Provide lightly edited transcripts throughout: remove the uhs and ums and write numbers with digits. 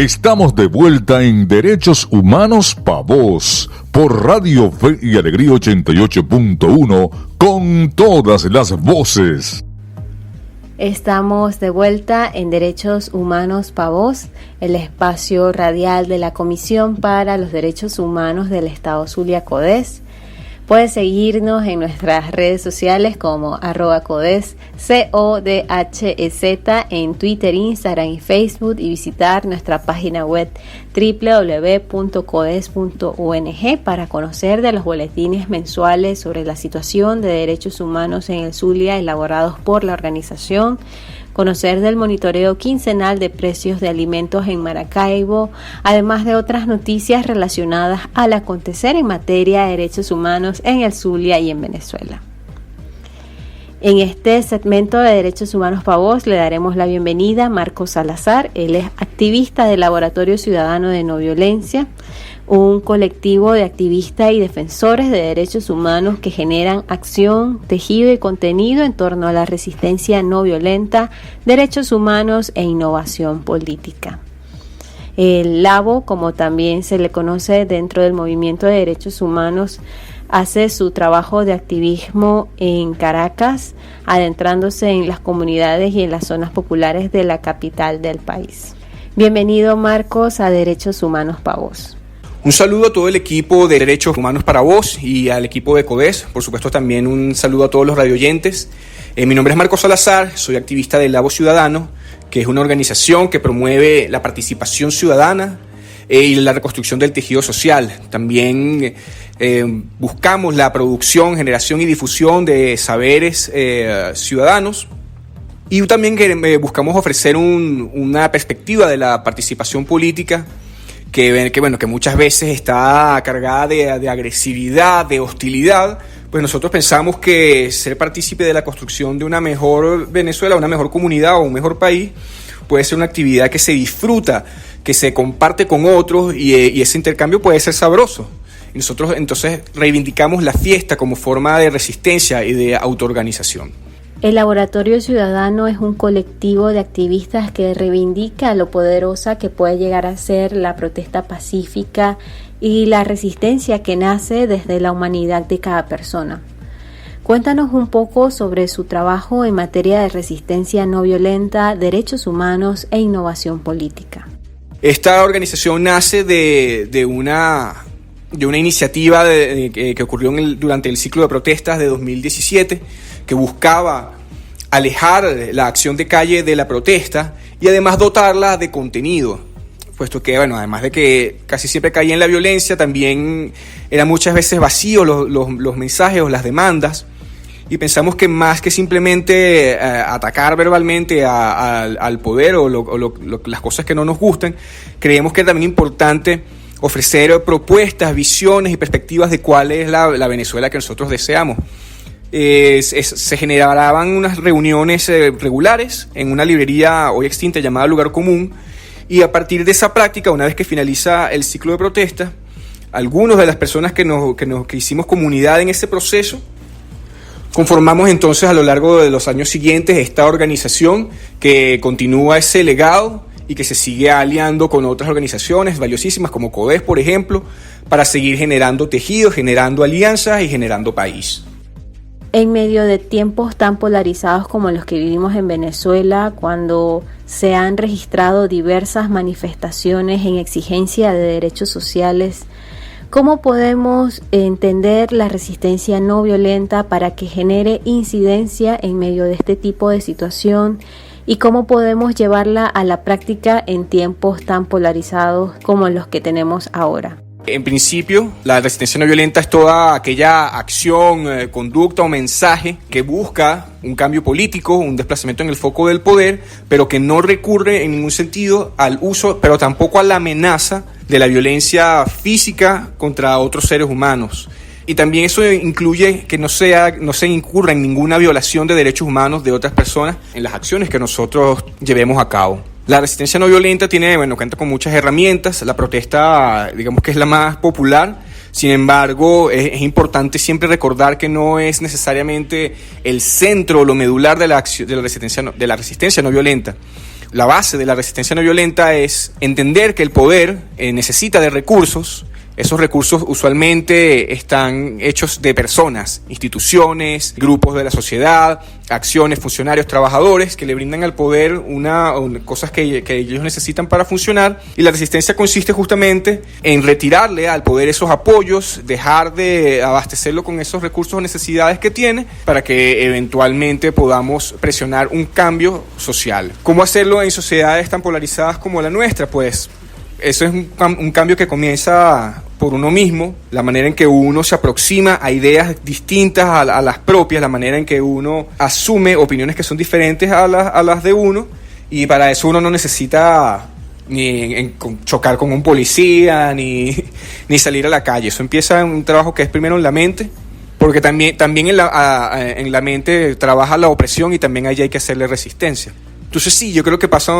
Estamos de vuelta en Derechos Humanos Pa' Vos, por Radio Fe y Alegría 88.1, con todas las voces. Estamos de vuelta en Derechos Humanos Pa' Vos, el espacio radial de la Comisión para los Derechos Humanos del Estado Zulia Codes. Puedes seguirnos en nuestras redes sociales como @Codes, CODHEZ, en Twitter, Instagram y Facebook, y visitar nuestra página web www.codes.ong para conocer de los boletines mensuales sobre la situación de derechos humanos en el Zulia elaborados por la organización, conocer del monitoreo quincenal de precios de alimentos en Maracaibo, además de otras noticias relacionadas al acontecer en materia de derechos humanos en el Zulia y en Venezuela. En este segmento de Derechos Humanos Pa' Vos le daremos la bienvenida a Marcos Salazar. Él es activista del Laboratorio Ciudadano de No Violencia, un colectivo de activistas y defensores de derechos humanos que generan acción, tejido y contenido en torno a la resistencia no violenta, derechos humanos e innovación política. El Labo, como también se le conoce dentro del movimiento de derechos humanos, hace su trabajo de activismo en Caracas, adentrándose en las comunidades y en las zonas populares de la capital del país. Bienvenido, Marcos, a Derechos Humanos Pa' Vos. Un saludo a todo el equipo de Derechos Humanos para Vos y al equipo de CODES. Por supuesto, también un saludo a todos los radioyentes. Mi nombre es Marcos Salazar, soy activista del Labo Ciudadano, que es una organización que promueve la participación ciudadana y la reconstrucción del tejido social. También buscamos la producción, generación y difusión de saberes ciudadanos. Y también buscamos ofrecer una perspectiva de la participación política que muchas veces está cargada de agresividad, de hostilidad. Pues nosotros pensamos que ser partícipe de la construcción de una mejor Venezuela, una mejor comunidad o un mejor país puede ser una actividad que se disfruta, que se comparte con otros y ese intercambio puede ser sabroso. Y nosotros entonces reivindicamos la fiesta como forma de resistencia y de autoorganización. El Laboratorio Ciudadano es un colectivo de activistas que reivindica lo poderosa que puede llegar a ser la protesta pacífica y la resistencia que nace desde la humanidad de cada persona. Cuéntanos un poco sobre su trabajo en materia de resistencia no violenta, derechos humanos e innovación política. Esta organización nace de una iniciativa que ocurrió durante el ciclo de protestas de 2017, que buscaba alejar la acción de calle de la protesta y además dotarla de contenido, puesto que, además de que casi siempre caía en la violencia, también eran muchas veces vacíos los mensajes o las demandas, y pensamos que más que simplemente atacar verbalmente al poder o las cosas que no nos gustan, creemos que es también importante ofrecer propuestas, visiones y perspectivas de cuál es la Venezuela que nosotros deseamos. Se generaban unas reuniones regulares en una librería hoy extinta llamada Lugar Común, y a partir de esa práctica, una vez que finaliza el ciclo de protesta, algunos de las personas que hicimos comunidad en ese proceso, conformamos entonces a lo largo de los años siguientes esta organización que continúa ese legado y que se sigue aliando con otras organizaciones valiosísimas como CODES, por ejemplo, para seguir generando tejidos, generando alianzas y generando país. En medio de tiempos tan polarizados como los que vivimos en Venezuela, cuando se han registrado diversas manifestaciones en exigencia de derechos sociales, ¿cómo podemos entender la resistencia no violenta para que genere incidencia en medio de este tipo de situación? ¿Y cómo podemos llevarla a la práctica en tiempos tan polarizados como los que tenemos ahora? En principio, la resistencia no violenta es toda aquella acción, conducta o mensaje que busca un cambio político, un desplazamiento en el foco del poder, pero que no recurre en ningún sentido al uso, pero tampoco a la amenaza de la violencia física contra otros seres humanos. Y también eso incluye que no se incurra en ninguna violación de derechos humanos de otras personas en las acciones que nosotros llevemos a cabo. La resistencia no violenta cuenta con muchas herramientas. La protesta, digamos que es la más popular. Sin embargo, es importante siempre recordar que no es necesariamente el centro o lo medular de la resistencia no violenta. la base de la resistencia no violenta es entender que el poder necesita de recursos. Esos recursos usualmente están hechos de personas, instituciones, grupos de la sociedad, acciones, funcionarios, trabajadores que le brindan al poder cosas que ellos necesitan para funcionar, y la resistencia consiste justamente en retirarle al poder esos apoyos, dejar de abastecerlo con esos recursos o necesidades que tiene para que eventualmente podamos presionar un cambio social. ¿Cómo hacerlo en sociedades tan polarizadas como la nuestra? Pues eso es un cambio que comienza por uno mismo, la manera en que uno se aproxima a ideas distintas a las propias, la manera en que uno asume opiniones que son diferentes a las de uno, y para eso uno no necesita ni chocar con un policía, ni salir a la calle. Eso empieza en un trabajo que es primero en la mente, porque también en la mente trabaja la opresión y también allí hay que hacerle resistencia. Entonces sí, yo creo que pasa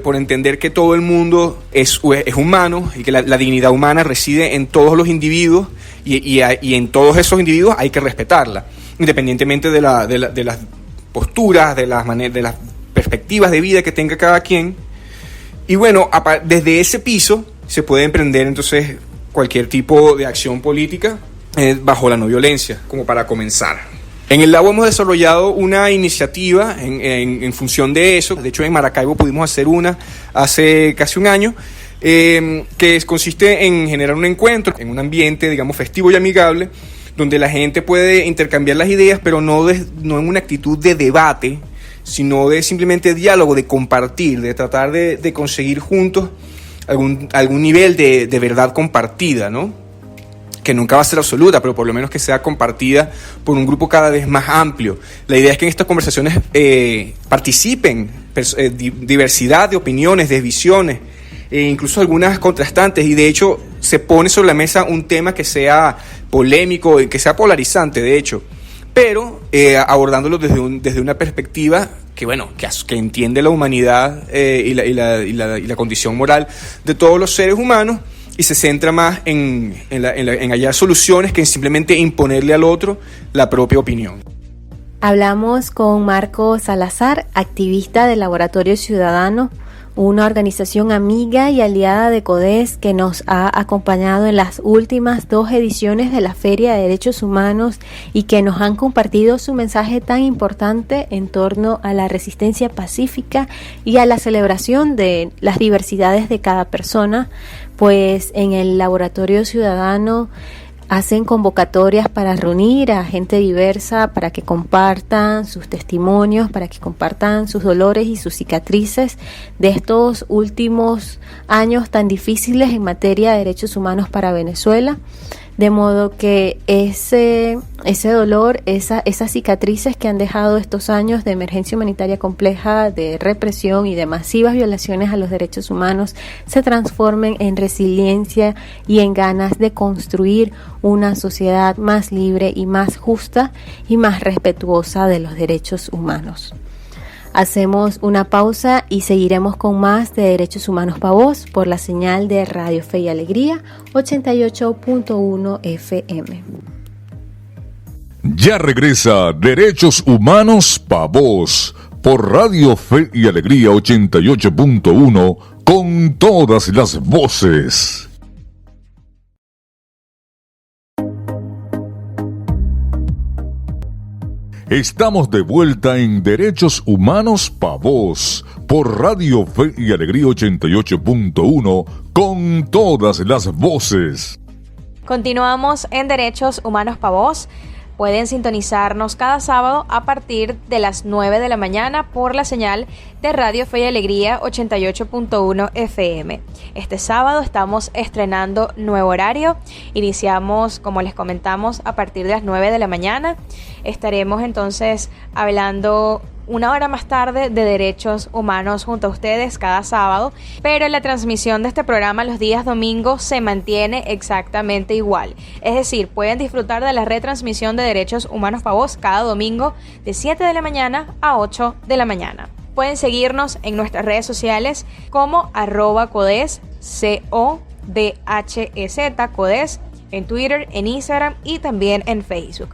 por entender que todo el mundo es humano y que la dignidad humana reside en todos los individuos y en todos esos individuos hay que respetarla, independientemente de las posturas, de las perspectivas de vida que tenga cada quien. Y bueno, desde ese piso se puede emprender entonces cualquier tipo de acción política bajo la no violencia, como para comenzar. En el Lago hemos desarrollado una iniciativa en función de eso. De hecho, en Maracaibo pudimos hacer una hace casi un año, que consiste en generar un encuentro en un ambiente, digamos, festivo y amigable, donde la gente puede intercambiar las ideas, pero no en una actitud de debate, sino de simplemente diálogo, de compartir, de tratar de conseguir juntos algún nivel de verdad compartida, ¿no? Que nunca va a ser absoluta, pero por lo menos que sea compartida por un grupo cada vez más amplio. La idea es que en estas conversaciones participen diversidad de opiniones, de visiones, incluso algunas contrastantes, y de hecho se pone sobre la mesa un tema que sea polémico, que sea polarizante, de hecho, pero abordándolo desde una perspectiva que entiende la humanidad y la condición moral de todos los seres humanos, y se centra más en hallar soluciones que en simplemente imponerle al otro la propia opinión. Hablamos con Marco Salazar, activista del Laboratorio Ciudadano, una organización amiga y aliada de CODES que nos ha acompañado en las últimas 2 ediciones de la Feria de Derechos Humanos y que nos han compartido su mensaje tan importante en torno a la resistencia pacífica y a la celebración de las diversidades de cada persona, pues en el Laboratorio Ciudadano hacen convocatorias para reunir a gente diversa para que compartan sus testimonios, para que compartan sus dolores y sus cicatrices de estos últimos años tan difíciles en materia de derechos humanos para Venezuela. De modo que ese dolor, esas cicatrices que han dejado estos años de emergencia humanitaria compleja, de represión y de masivas violaciones a los derechos humanos, se transformen en resiliencia y en ganas de construir una sociedad más libre y más justa y más respetuosa de los derechos humanos. Hacemos una pausa y seguiremos con más de Derechos Humanos Pa' Vos por la señal de Radio Fe y Alegría 88.1 FM. Ya regresa Derechos Humanos Pa' Vos por Radio Fe y Alegría 88.1 con todas las voces. Estamos de vuelta en Derechos Humanos Pa' Vos por Radio Fe y Alegría 88.1 con todas las voces. Continuamos en Derechos Humanos Pa' Vos. Pueden sintonizarnos cada sábado a partir de las 9 de la mañana por la señal de Radio Fe y Alegría 88.1 FM. Este sábado estamos estrenando nuevo horario. Iniciamos, como les comentamos, a partir de las 9 de la mañana. Estaremos entonces hablando una hora más tarde de derechos humanos junto a ustedes cada sábado, pero la transmisión de este programa los días domingos se mantiene exactamente igual. Es decir, pueden disfrutar de la retransmisión de Derechos Humanos Pa' Vos cada domingo de 7 de la mañana a 8 de la mañana. Pueden seguirnos en nuestras redes sociales como @CODES, CODHEZ, CODES, en Twitter, en Instagram y también en Facebook.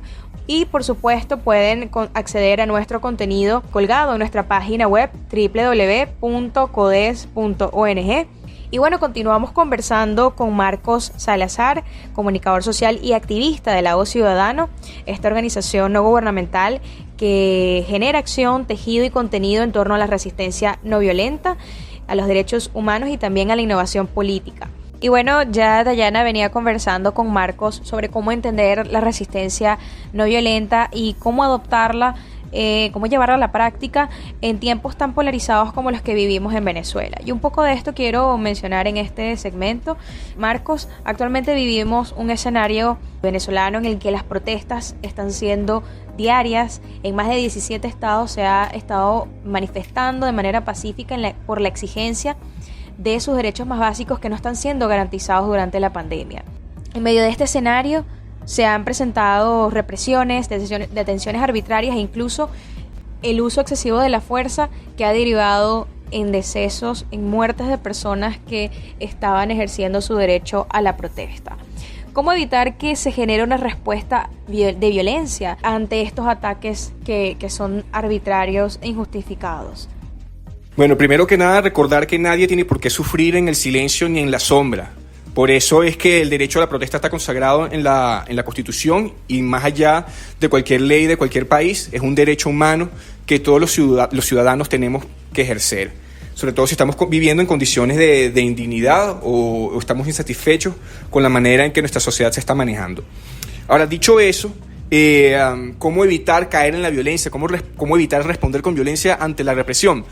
y por supuesto pueden acceder a nuestro contenido colgado en nuestra página web www.codes.ong. Y bueno, continuamos conversando con Marcos Salazar, comunicador social y activista de La Voz Ciudadano, esta organización no gubernamental que genera acción, tejido y contenido en torno a la resistencia no violenta, a los derechos humanos y también a la innovación política. Y bueno, ya Dayana venía conversando con Marcos sobre cómo entender la resistencia no violenta y cómo adoptarla, cómo llevarla a la práctica en tiempos tan polarizados como los que vivimos en Venezuela. Y un poco de esto quiero mencionar en este segmento. Marcos, actualmente vivimos un escenario venezolano en el que las protestas están siendo diarias. En más de 17 estados se ha estado manifestando de manera pacífica por la exigencia de sus derechos más básicos que no están siendo garantizados durante la pandemia. En medio de este escenario se han presentado represiones, detenciones arbitrarias e incluso el uso excesivo de la fuerza que ha derivado en decesos, en muertes de personas que estaban ejerciendo su derecho a la protesta. ¿Cómo evitar que se genere una respuesta de violencia ante estos ataques que son arbitrarios e injustificados? Bueno, primero que nada, recordar que nadie tiene por qué sufrir en el silencio ni en la sombra. Por eso es que el derecho a la protesta está consagrado en la Constitución y más allá de cualquier ley de cualquier país, es un derecho humano que todos los ciudadanos tenemos que ejercer. Sobre todo si estamos viviendo en condiciones de indignidad o estamos insatisfechos con la manera en que nuestra sociedad se está manejando. Ahora, dicho eso, ¿cómo evitar caer en la violencia? ¿Cómo evitar responder con violencia ante la represión?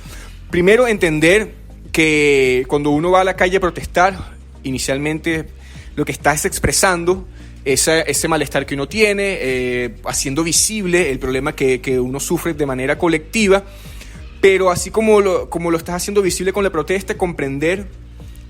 Primero, entender que cuando uno va a la calle a protestar, inicialmente lo que está es expresando ese malestar que uno tiene, haciendo visible el problema que uno sufre de manera colectiva, pero así como lo estás haciendo visible con la protesta, comprender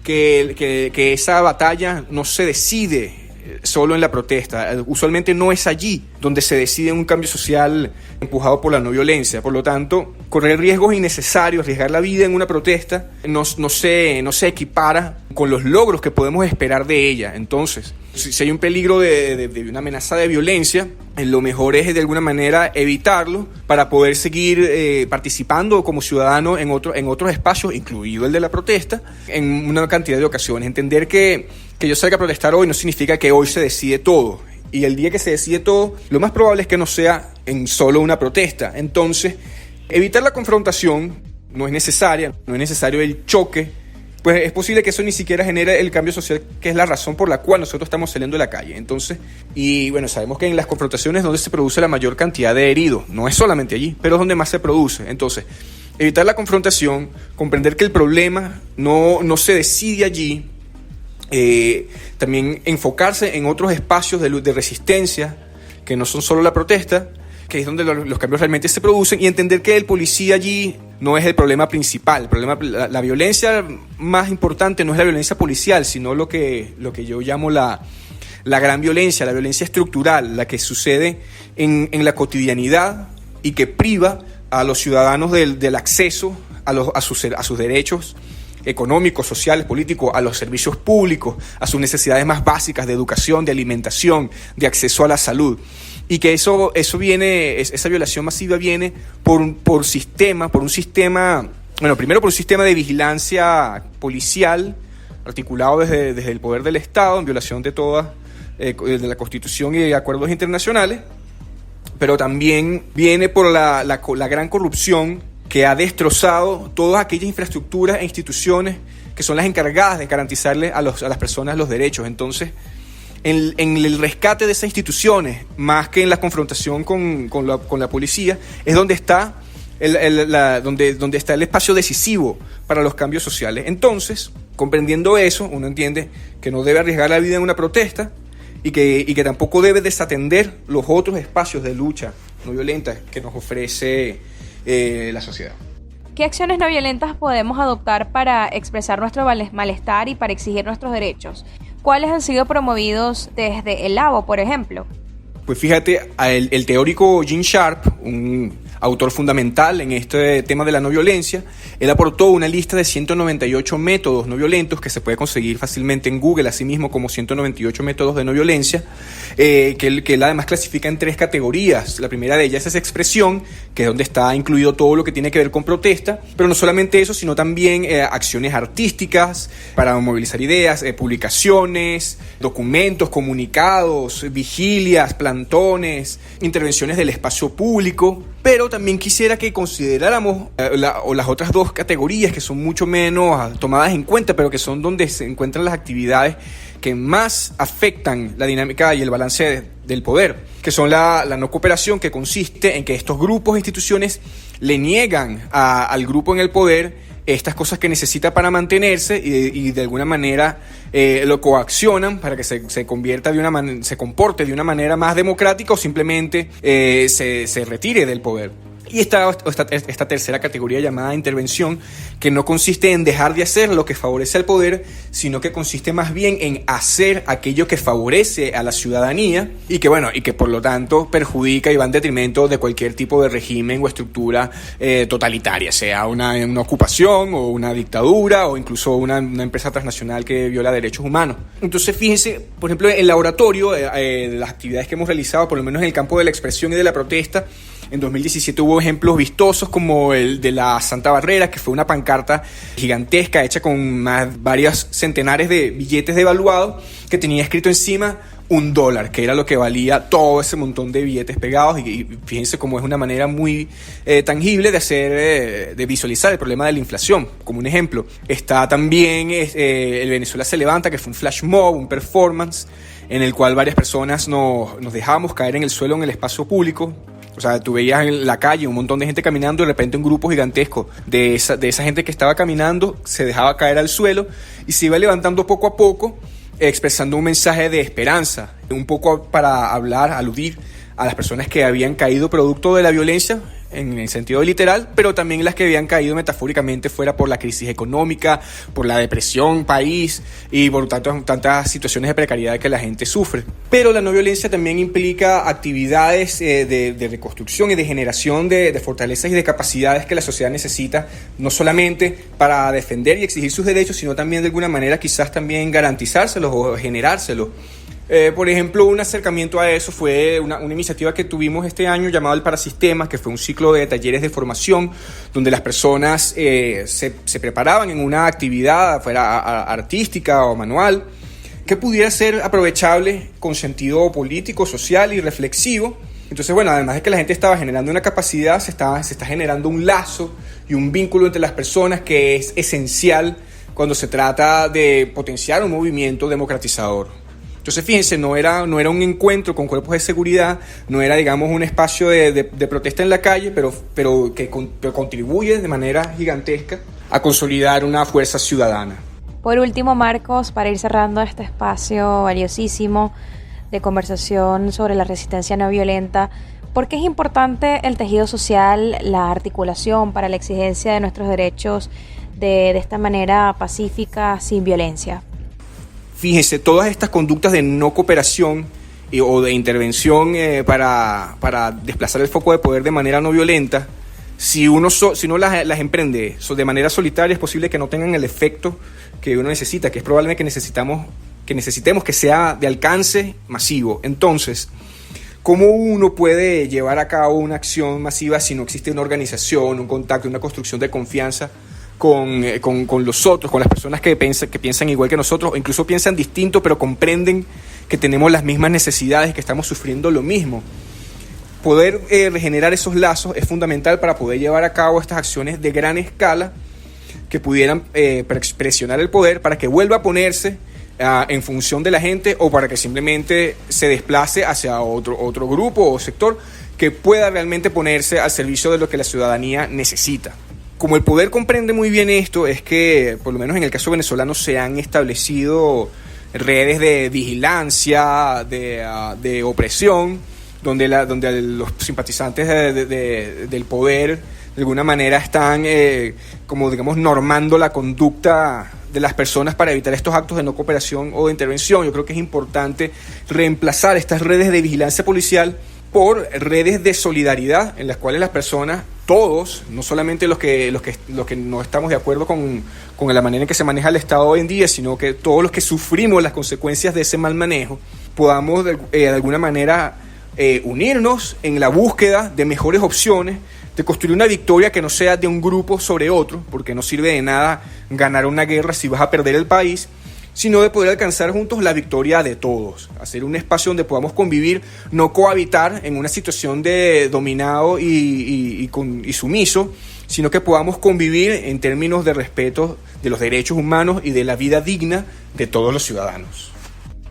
que esa batalla no se decide solo en la protesta. Usualmente no es allí donde se decide un cambio social empujado por la no violencia. Por lo tanto, correr riesgos innecesarios, arriesgar la vida en una protesta, no se equipara con los logros que podemos esperar de ella. Entonces, si hay un peligro de una amenaza de violencia, lo mejor es de alguna manera evitarlo para poder seguir participando como ciudadano en otros espacios, incluido el de la protesta, en una cantidad de ocasiones. Entender que yo salga a protestar hoy no significa que hoy se decide todo. Y el día que se decide todo, lo más probable es que no sea en solo una protesta. Entonces, evitar la confrontación no es necesario el choque, pues es posible que eso ni siquiera genere el cambio social, que es la razón por la cual nosotros estamos saliendo de la calle. Entonces, y bueno, sabemos que en las confrontaciones es donde se produce la mayor cantidad de heridos, no es solamente allí, pero es donde más se produce. Entonces, evitar la confrontación, comprender que el problema no se decide allí, también enfocarse en otros espacios de resistencia que no son solo la protesta, que es donde los cambios realmente se producen, y entender que el policía allí no es el problema principal. La violencia más importante no es la violencia policial, sino lo que yo llamo la gran violencia, la violencia estructural, la que sucede en la cotidianidad y que priva a los ciudadanos del acceso a sus derechos económicos, sociales, políticos, a los servicios públicos, a sus necesidades más básicas de educación, de alimentación, de acceso a la salud. Y que esa violación masiva viene por un sistema, primero por un sistema de vigilancia policial articulado desde el poder del Estado, en violación de de la Constitución y de acuerdos internacionales, pero también viene por la gran corrupción que ha destrozado todas aquellas infraestructuras e instituciones que son las encargadas de garantizarle a las personas los derechos. Entonces, en el rescate de esas instituciones, más que en la confrontación con la policía, es donde está donde está el espacio decisivo para los cambios sociales. Entonces, comprendiendo eso, uno entiende que no debe arriesgar la vida en una protesta y que tampoco debe desatender los otros espacios de lucha no violenta que nos ofrece la sociedad. ¿Qué acciones no violentas podemos adoptar para expresar nuestro malestar y para exigir nuestros derechos? ¿Cuáles han sido promovidos desde el LAVO, por ejemplo? Pues fíjate, el teórico Gene Sharp, un autor fundamental en este tema de la no violencia. Él aportó una lista de 198 métodos no violentos que se puede conseguir fácilmente en Google, así mismo como 198 métodos de no violencia, que él además clasifica en 3 categorías. La primera de ellas es expresión, que es donde está incluido todo lo que tiene que ver con protesta, pero no solamente eso, sino también acciones artísticas para movilizar ideas, publicaciones, documentos, comunicados, vigilias, plantones, intervenciones del espacio público. Pero también quisiera que consideráramos las otras 2 categorías que son mucho menos tomadas en cuenta, pero que son donde se encuentran las actividades que más afectan la dinámica y el balance del poder, que son la no cooperación, que consiste en que estos grupos e instituciones le niegan al grupo en el poder estas cosas que necesita para mantenerse y de alguna manera lo coaccionan para que se comporte de una manera más democrática o simplemente se retire del poder. Y esta tercera categoría llamada intervención, que no consiste en dejar de hacer lo que favorece al poder, sino que consiste más bien en hacer aquello que favorece a la ciudadanía y que por lo tanto perjudica y va en detrimento de cualquier tipo de régimen o estructura totalitaria, sea una ocupación o una dictadura o incluso una empresa transnacional que viola derechos humanos. Entonces fíjense, por ejemplo, en el laboratorio, las actividades que hemos realizado, por lo menos en el campo de la expresión y de la protesta, en 2017 hubo ejemplos vistosos como el de la Santa Barrera, que fue una pancarta gigantesca hecha con varios centenares de billetes devaluados que tenía escrito encima $1, que era lo que valía todo ese montón de billetes pegados. Y fíjense cómo es una manera muy tangible de visualizar el problema de la inflación. Como un ejemplo, está también el Venezuela se levanta, que fue un flash mob, un performance, en el cual varias personas nos dejábamos caer en el suelo en el espacio público. O sea, tú veías en la calle un montón de gente caminando y de repente un grupo gigantesco de esa gente que estaba caminando se dejaba caer al suelo y se iba levantando poco a poco, expresando un mensaje de esperanza, un poco para aludir a las personas que habían caído producto de la violencia, en el sentido literal, pero también las que habían caído metafóricamente fuera por la crisis económica, por la depresión país y por tantas situaciones de precariedad que la gente sufre. Pero la no violencia también implica actividades de reconstrucción y de generación de fortalezas y de capacidades que la sociedad necesita, no solamente para defender y exigir sus derechos, sino también de alguna manera quizás también garantizárselos o generárselos. Por ejemplo, un acercamiento a eso fue una iniciativa que tuvimos este año llamado el Parasistemas, que fue un ciclo de talleres de formación donde las personas se preparaban en una actividad, fuera artística o manual, que pudiera ser aprovechable con sentido político, social y reflexivo. Entonces, además de que la gente estaba generando una capacidad, se está generando un lazo y un vínculo entre las personas que es esencial cuando se trata de potenciar un movimiento democratizador. Entonces, fíjense, no era un encuentro con cuerpos de seguridad, no era, digamos, un espacio de protesta en la calle, pero que contribuye de manera gigantesca a consolidar una fuerza ciudadana. Por último, Marcos, para ir cerrando este espacio valiosísimo de conversación sobre la resistencia no violenta, ¿por qué es importante el tejido social, la articulación para la exigencia de nuestros derechos de esta manera pacífica, sin violencia? Fíjense, todas estas conductas de no cooperación o de intervención para desplazar el foco de poder de manera no violenta, si uno las emprende de manera solitaria, es posible que no tengan el efecto que uno necesita, que es probable que necesitemos que sea de alcance masivo. Entonces, ¿cómo uno puede llevar a cabo una acción masiva si no existe una organización, un contacto, una construcción de confianza con los otros, con las personas que piensan igual que nosotros, o incluso piensan distinto, pero comprenden que tenemos las mismas necesidades, que estamos sufriendo lo mismo? Poder regenerar esos lazos es fundamental para poder llevar a cabo estas acciones de gran escala que pudieran presionar el poder para que vuelva a ponerse en función de la gente, o para que simplemente se desplace hacia otro grupo o sector que pueda realmente ponerse al servicio de lo que la ciudadanía necesita. Como el poder comprende muy bien esto, es que, por lo menos en el caso venezolano, se han establecido redes de vigilancia, de opresión, donde los simpatizantes del poder de alguna manera están normando la conducta de las personas para evitar estos actos de no cooperación o de intervención. Yo creo que es importante reemplazar estas redes de vigilancia policial por redes de solidaridad en las cuales las personas, todos, no solamente los que no estamos de acuerdo con la manera en que se maneja el Estado hoy en día, sino que todos los que sufrimos las consecuencias de ese mal manejo, podamos de alguna manera unirnos en la búsqueda de mejores opciones, de construir una victoria que no sea de un grupo sobre otro, porque no sirve de nada ganar una guerra si vas a perder el país, sino de poder alcanzar juntos la victoria de todos, hacer un espacio donde podamos convivir, no cohabitar en una situación de dominado y sumiso, sino que podamos convivir en términos de respeto de los derechos humanos y de la vida digna de todos los ciudadanos.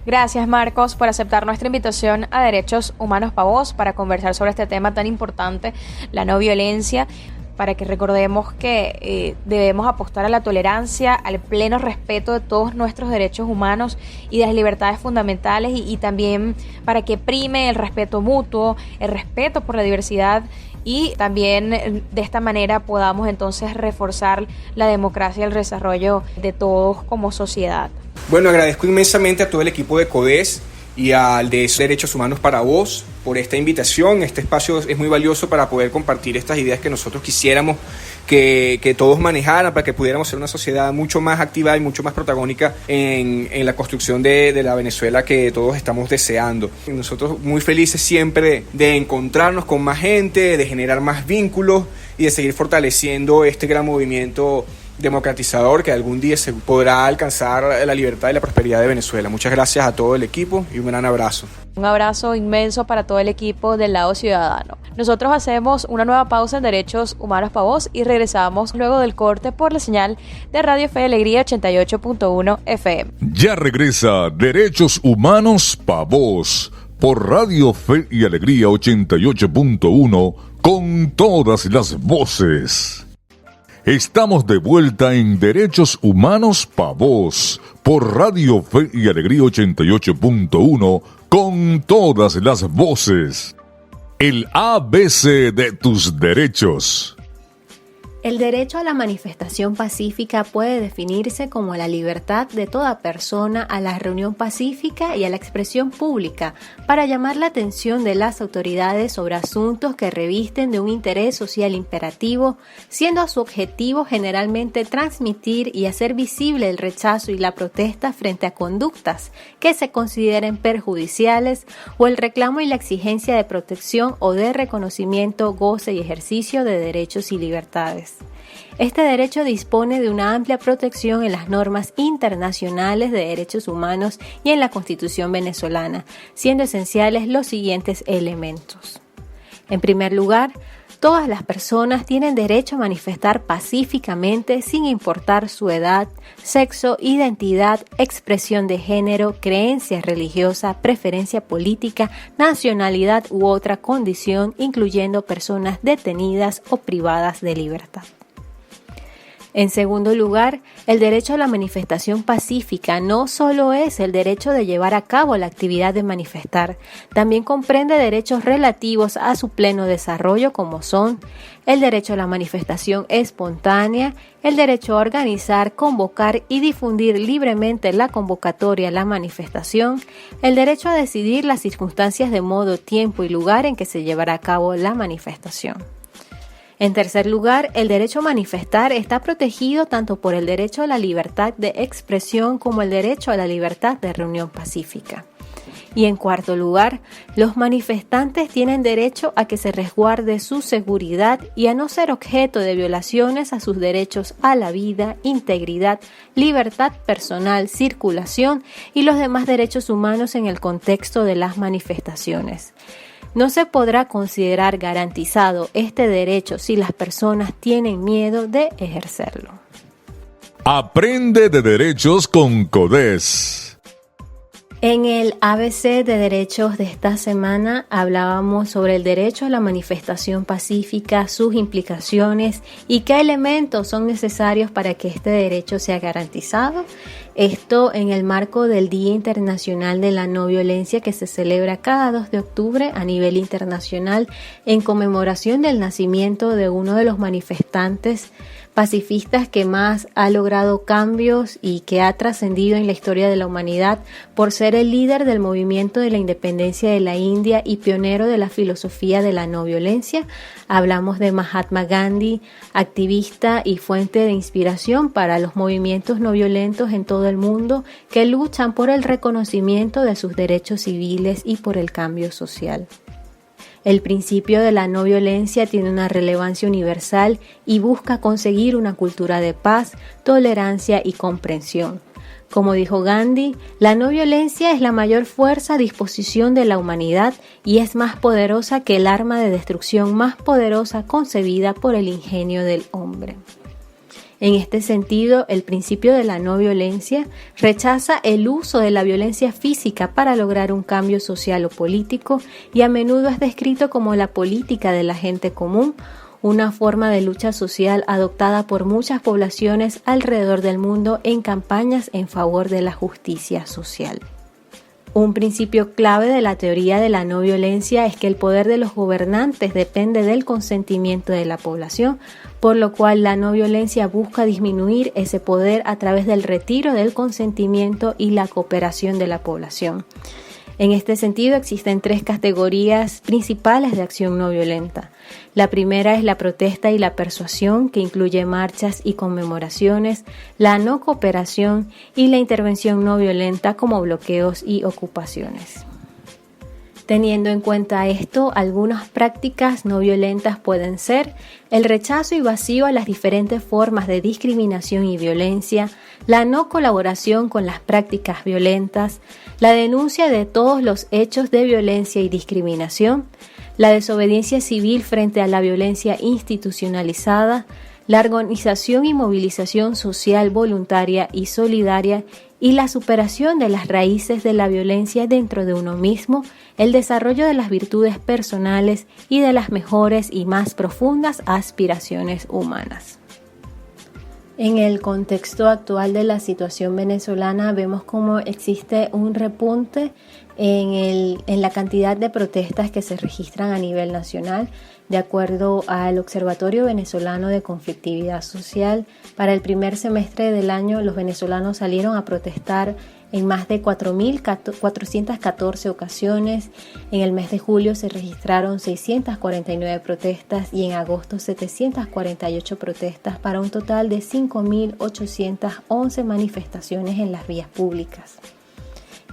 Gracias, Marcos, por aceptar nuestra invitación a Derechos Humanos Pavós para conversar sobre este tema tan importante, la no violencia, para que recordemos que debemos apostar a la tolerancia, al pleno respeto de todos nuestros derechos humanos y de las libertades fundamentales y también para que prime el respeto mutuo, el respeto por la diversidad y también de esta manera podamos entonces reforzar la democracia y el desarrollo de todos como sociedad. Bueno, agradezco inmensamente a todo el equipo de CODES y al de Derechos Humanos para Vos por esta invitación. Este espacio es muy valioso para poder compartir estas ideas que nosotros quisiéramos que todos manejaran, para que pudiéramos ser una sociedad mucho más activa y mucho más protagónica en la construcción de la Venezuela que todos estamos deseando. Nosotros muy felices siempre de encontrarnos con más gente, de generar más vínculos y de seguir fortaleciendo este gran movimiento democratizador que algún día se podrá alcanzar la libertad y la prosperidad de Venezuela. Muchas gracias a todo el equipo y un gran abrazo. Un abrazo inmenso para todo el equipo del lado ciudadano. Nosotros hacemos una nueva pausa en Derechos Humanos Pavós y regresamos luego del corte por la señal de Radio Fe y Alegría 88.1 FM. Ya regresa Derechos Humanos Pavós por Radio Fe y Alegría 88.1 con todas las voces. Estamos de vuelta en Derechos Humanos Pavós por Radio Fe y Alegría 88.1 con todas las voces. El ABC de tus derechos. El derecho a la manifestación pacífica puede definirse como la libertad de toda persona a la reunión pacífica y a la expresión pública para llamar la atención de las autoridades sobre asuntos que revisten de un interés social imperativo, siendo su objetivo generalmente transmitir y hacer visible el rechazo y la protesta frente a conductas que se consideren perjudiciales o el reclamo y la exigencia de protección o de reconocimiento, goce y ejercicio de derechos y libertades. Este derecho dispone de una amplia protección en las normas internacionales de derechos humanos y en la Constitución venezolana, siendo esenciales los siguientes elementos. En primer lugar, todas las personas tienen derecho a manifestar pacíficamente sin importar su edad, sexo, identidad, expresión de género, creencia religiosa, preferencia política, nacionalidad u otra condición, incluyendo personas detenidas o privadas de libertad. En segundo lugar, el derecho a la manifestación pacífica no solo es el derecho de llevar a cabo la actividad de manifestar, también comprende derechos relativos a su pleno desarrollo como son el derecho a la manifestación espontánea, el derecho a organizar, convocar y difundir libremente la convocatoria a la manifestación, el derecho a decidir las circunstancias de modo, tiempo y lugar en que se llevará a cabo la manifestación. En tercer lugar, el derecho a manifestar está protegido tanto por el derecho a la libertad de expresión como el derecho a la libertad de reunión pacífica. Y en cuarto lugar, los manifestantes tienen derecho a que se resguarde su seguridad y a no ser objeto de violaciones a sus derechos a la vida, integridad, libertad personal, circulación y los demás derechos humanos en el contexto de las manifestaciones. No se podrá considerar garantizado este derecho si las personas tienen miedo de ejercerlo. Aprende de derechos con CODES. En el ABC de derechos de esta semana hablábamos sobre el derecho a la manifestación pacífica, sus implicaciones y qué elementos son necesarios para que este derecho sea garantizado. Esto en el marco del Día Internacional de la No Violencia que se celebra cada 2 de octubre a nivel internacional en conmemoración del nacimiento de uno de los manifestantes pacifistas que más ha logrado cambios y que ha trascendido en la historia de la humanidad por ser el líder del movimiento de la independencia de la India y pionero de la filosofía de la no violencia. Hablamos de Mahatma Gandhi, activista y fuente de inspiración para los movimientos no violentos en todo el mundo que luchan por el reconocimiento de sus derechos civiles y por el cambio social. El principio de la no violencia tiene una relevancia universal y busca conseguir una cultura de paz, tolerancia y comprensión. Como dijo Gandhi, la no violencia es la mayor fuerza a disposición de la humanidad y es más poderosa que el arma de destrucción más poderosa concebida por el ingenio del hombre. En este sentido, el principio de la no violencia rechaza el uso de la violencia física para lograr un cambio social o político y a menudo es descrito como la política de la gente común, una forma de lucha social adoptada por muchas poblaciones alrededor del mundo en campañas en favor de la justicia social. Un principio clave de la teoría de la no violencia es que el poder de los gobernantes depende del consentimiento de la población, por lo cual la no violencia busca disminuir ese poder a través del retiro del consentimiento y la cooperación de la población. En este sentido, existen 3 categorías principales de acción no violenta. La primera es la protesta y la persuasión, que incluye marchas y conmemoraciones, la no cooperación y la intervención no violenta como bloqueos y ocupaciones. Teniendo en cuenta esto, algunas prácticas no violentas pueden ser el rechazo y vacío a las diferentes formas de discriminación y violencia, la no colaboración con las prácticas violentas, la denuncia de todos los hechos de violencia y discriminación, la desobediencia civil frente a la violencia institucionalizada, la organización y movilización social voluntaria y solidaria y la superación de las raíces de la violencia dentro de uno mismo, el desarrollo de las virtudes personales y de las mejores y más profundas aspiraciones humanas. En el contexto actual de la situación venezolana vemos cómo existe un repunte en la cantidad de protestas que se registran a nivel nacional. De acuerdo al Observatorio Venezolano de Conflictividad Social, para el primer semestre del año los venezolanos salieron a protestar en más de 4.414 ocasiones. En el mes de julio se registraron 649 protestas y en agosto 748 protestas para un total de 5.811 manifestaciones en las vías públicas.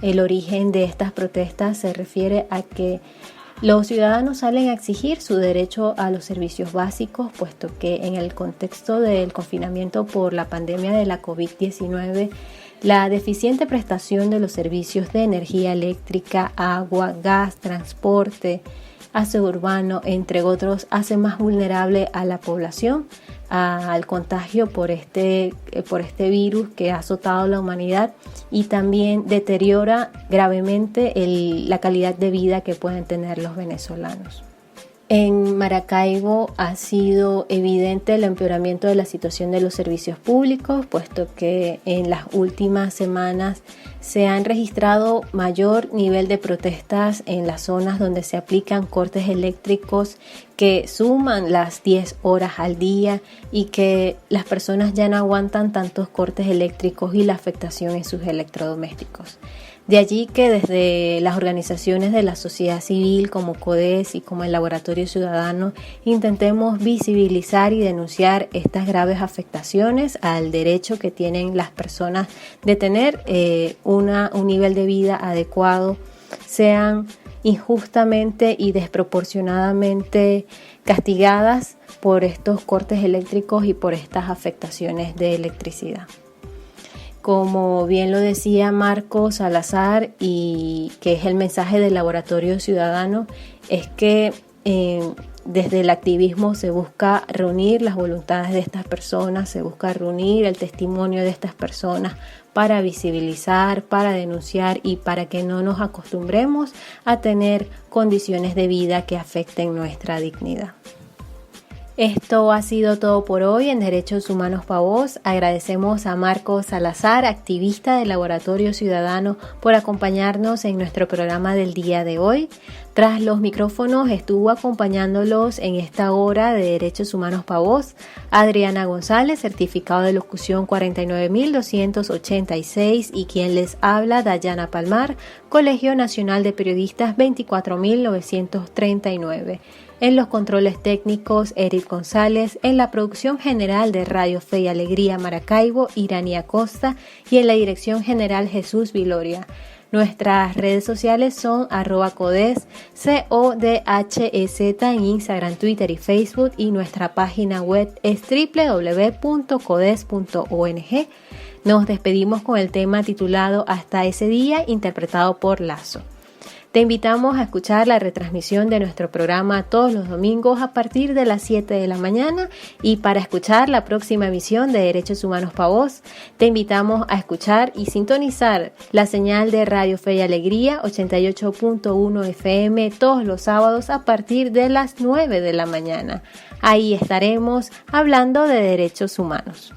El origen de estas protestas se refiere a que los ciudadanos salen a exigir su derecho a los servicios básicos, puesto que en el contexto del confinamiento por la pandemia de la COVID-19, la deficiente prestación de los servicios de energía eléctrica, agua, gas, transporte, aseo urbano, entre otros, hace más vulnerable a la población al contagio por este virus que ha azotado a la humanidad y también deteriora gravemente la calidad de vida que pueden tener los venezolanos. En Maracaibo ha sido evidente el empeoramiento de la situación de los servicios públicos, puesto que en las últimas semanas se han registrado mayor nivel de protestas en las zonas donde se aplican cortes eléctricos que suman las 10 horas al día y que las personas ya no aguantan tantos cortes eléctricos y la afectación en sus electrodomésticos. De allí que desde las organizaciones de la sociedad civil como CODES y como el Laboratorio Ciudadano intentemos visibilizar y denunciar estas graves afectaciones al derecho que tienen las personas de tener un nivel de vida adecuado, sean injustamente y desproporcionadamente castigadas por estos cortes eléctricos y por estas afectaciones de electricidad. Como bien lo decía Marcos Salazar, y que es el mensaje del Laboratorio Ciudadano, es que desde el activismo se busca reunir las voluntades de estas personas, se busca reunir el testimonio de estas personas para visibilizar, para denunciar y para que no nos acostumbremos a tener condiciones de vida que afecten nuestra dignidad. Esto ha sido todo por hoy en Derechos Humanos Pavós. Agradecemos a Marcos Salazar, activista del Laboratorio Ciudadano, por acompañarnos en nuestro programa del día de hoy. Tras los micrófonos estuvo acompañándolos en esta hora de Derechos Humanos Pavós Adriana González, certificado de locución 49286, y quien les habla, Dayana Palmar, Colegio Nacional de Periodistas 24939. En los controles técnicos, Eric González, en la producción general de Radio Fe y Alegría Maracaibo, Irania Costa, y en la dirección general, Jesús Viloria. Nuestras redes sociales son @codes, CODHEZ en Instagram, Twitter y Facebook, y nuestra página web es www.codes.ong. Nos despedimos con el tema titulado Hasta ese día, interpretado por Lazo. Te invitamos a escuchar la retransmisión de nuestro programa todos los domingos a partir de las 7 de la mañana, y para escuchar la próxima emisión de Derechos Humanos Pavós, te invitamos a escuchar y sintonizar la señal de Radio Fe y Alegría 88.1 FM todos los sábados a partir de las 9 de la mañana. Ahí estaremos hablando de derechos humanos.